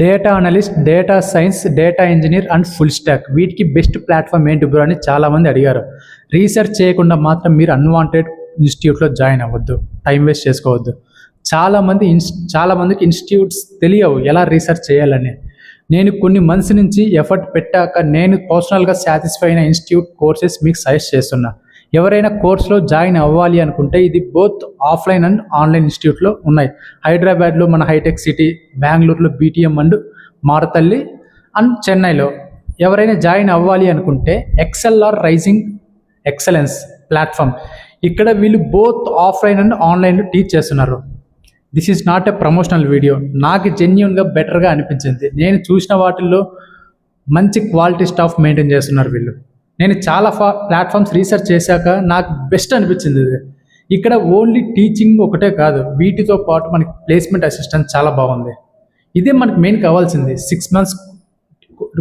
Data analyst, data science, data engineer and full stock వీటికి best platform ఏంటి bro అని చాలామంది అడిగారు. రీసెర్చ్ చేయకుండా మాత్రం మీరు అన్వాంటెడ్ ఇన్స్టిట్యూట్లో జాయిన్ అవ్వద్దు, టైం వేస్ట్ చేసుకోవద్దు. చాలామందికి ఇన్స్టిట్యూట్స్ తెలియవు ఎలా రీసెర్చ్ చేయాలని. నేను కొన్ని మంత్స్ నుంచి ఎఫర్ట్ పెట్టాక నేను పర్సనల్గా సాటిస్ఫై అయిన ఇన్స్టిట్యూట్ కోర్సెస్ మీకు సజెస్ట్ చేస్తున్నా. ఎవరైనా కోర్సులో జాయిన్ అవ్వాలి అనుకుంటే ఇది బోత్ ఆఫ్లైన్ అండ్ ఆన్లైన్ ఇన్స్టిట్యూట్లో ఉన్నాయి. హైదరాబాద్లో మన హైటెక్ సిటీ, బెంగళూరులో బీటీఎం అండ్ మారతల్లి అండ్ చెన్నైలో. ఎవరైనా జాయిన్ అవ్వాలి అనుకుంటే ఎక్స్ఎల్ఆర్ రైజింగ్ ఎక్సలెన్స్ ప్లాట్ఫామ్. ఇక్కడ వీళ్ళు బోత్ ఆఫ్లైన్ అండ్ ఆన్లైన్లో టీచ్ చేస్తున్నారు. This is not a promotional video. నాకు జెన్యున్గా బెటర్గా అనిపించింది. నేను చూసిన వాటిల్లో మంచి క్వాలిటీ స్టాఫ్ మెయింటైన్ చేస్తున్నారు వీళ్ళు. నేను చాలా ప్లాట్ఫామ్స్ రీసెర్చ్ చేశాక నాకు బెస్ట్ అనిపించింది ఇది. ఇక్కడ ఓన్లీ టీచింగ్ ఒకటే కాదు, వీటితో పాటు మనకి ప్లేస్మెంట్ అసిస్టెన్స్ చాలా బాగుంది. ఇదే మనకి మెయిన్ కావాల్సింది. 6 months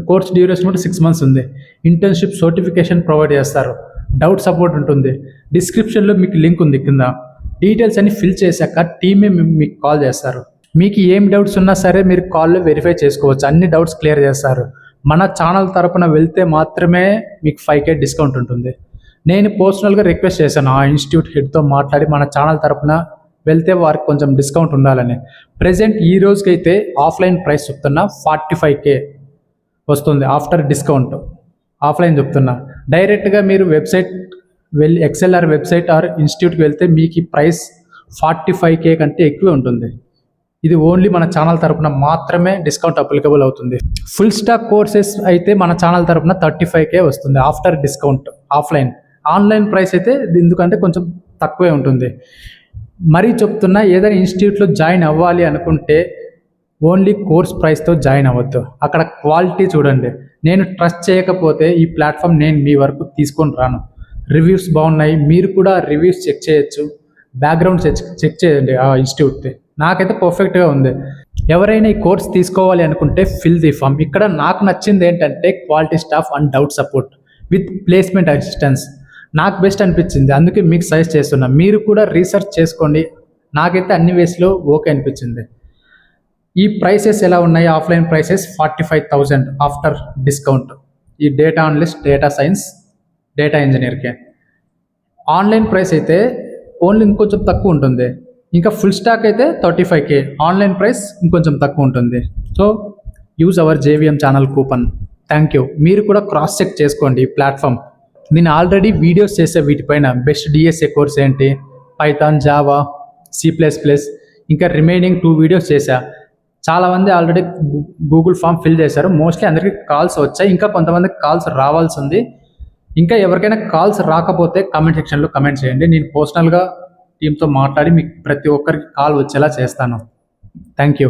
కోర్స్ డ్యూరేషన్ కూడా 6 months ఉంది. ఇంటర్న్షిప్ సర్టిఫికేషన్ ప్రొవైడ్ చేస్తారు. డౌట్ సపోర్ట్ ఉంటుంది. డిస్క్రిప్షన్లో మీకు లింక్ ఉంది కింద. డీటెయిల్స్ అన్ని ఫిల్ చేశాక టీమే మీకు కాల్ చేస్తారు. మీకు ఏం డౌట్స్ ఉన్నా సరే మీరు కాల్లో వెరిఫై చేసుకోవచ్చు. అన్ని డౌట్స్ క్లియర్ చేస్తారు. మన ఛానల్ తరపున వెళ్తే మాత్రమే మీకు 5K డిస్కౌంట్ ఉంటుంది. నేను పర్సనల్గా రిక్వెస్ట్ చేశాను ఆ ఇన్స్టిట్యూట్ హెడ్తో మాట్లాడి మన ఛానల్ తరపున వెళ్తే వారికి కొంచెం డిస్కౌంట్ ఉండాలని. ప్రజెంట్ ఈ రోజుకైతే ఆఫ్లైన్ ప్రైస్ చెప్తున్నా 45K వస్తుంది ఆఫ్టర్ డిస్కౌంట్. ఆఫ్లైన్ చెప్తున్నా. డైరెక్ట్గా మీరు వెబ్సైట్ వెళ్ళి ఎక్స్ఎల్ఆర్ వెబ్సైట్ ఆర్ ఇన్స్టిట్యూట్కి వెళ్తే మీకు ఈ ప్రైస్ 45K కంటే ఎక్కువే ఉంటుంది. ఇది ఓన్లీ మన ఛానల్ తరపున మాత్రమే డిస్కౌంట్ అప్లికబుల్ అవుతుంది. ఫుల్ స్టాక్ కోర్సెస్ అయితే మన ఛానల్ తరపున 35K వస్తుంది after discount offline. Online price అయితే ఎందుకంటే కొంచెం తక్కువే ఉంటుంది. మరీ చెప్తున్నా, ఏదైనా ఇన్స్టిట్యూట్లో జాయిన్ అవ్వాలి అనుకుంటే ఓన్లీ కోర్స్ ప్రైస్తో జాయిన్ అవ్వద్దు. అక్కడ క్వాలిటీ చూడండి. నేను ట్రస్ట్ చేయకపోతే ఈ ప్లాట్ఫామ్ నేను మీ వరకు తీసుకొని రాను. రివ్యూస్ బాగున్నాయి, మీరు కూడా రివ్యూస్ చెక్ చేయొచ్చు. బ్యాక్గ్రౌండ్ చెక్ చేయండి ఆ ఇన్స్టిట్యూట్ది. నాకైతే పర్ఫెక్ట్గా ఉంది. ఎవరైనా ఈ కోర్స్ తీసుకోవాలి అనుకుంటే ఫిల్ ది ఫామ్. ఇక్కడ నాకు నచ్చింది ఏంటంటే quality staff and doubt support with placement assistance. నాకు బెస్ట్ అనిపించింది, అందుకే మీకు సజెస్ట్ చేస్తున్నా. మీరు కూడా రీసెర్చ్ చేసుకోండి. నాకైతే అన్ని వేస్లో ఓకే అనిపించింది. ఈ ప్రైసెస్ ఎలా ఉన్నాయి? Offline prices 45,000 after discount. ఈ data analyst, data science, data ఇంజనీర్కే. ఆన్లైన్ ప్రైస్ అయితే ఓన్లీ ఇంకొంచెం తక్కువ ఉంటుంది. ఇంకా ఫుల్ స్టాక్ అయితే 35K. ఆన్లైన్ ప్రైస్ ఇంకొంచెం తక్కువ ఉంటుంది. So use our JVM channel coupon. Thank you. మీరు కూడా క్రాస్ చెక్ చేసుకోండి ఈ ప్లాట్ఫామ్. నేను ఆల్రెడీ వీడియోస్ చేసే వీటిపైన బెస్ట్ DSA కోర్స్ ఏంటి, పైథాన్, జావా, C++, ఇంకా రిమైనింగ్ 2 వీడియోస్ చేశా. చాలామంది ఆల్రెడీ గూగుల్ ఫామ్ ఫిల్ చేశారు. మోస్ట్లీ అందరికీ కాల్స్ వచ్చాయి. ఇంకా కొంతమందికి కాల్స్ రావాల్సి ఉంది. ఇంకా ఎవరికైనా కాల్స్ రాకపోతే కామెంట్ సెక్షన్లో కమెంట్ చేయండి. నేను పర్సనల్గా టీంతో మాట్లాడి మీకు ప్రతి ఒక్కరికి కాల్ వచ్చేలా చేస్తాను. Thank you.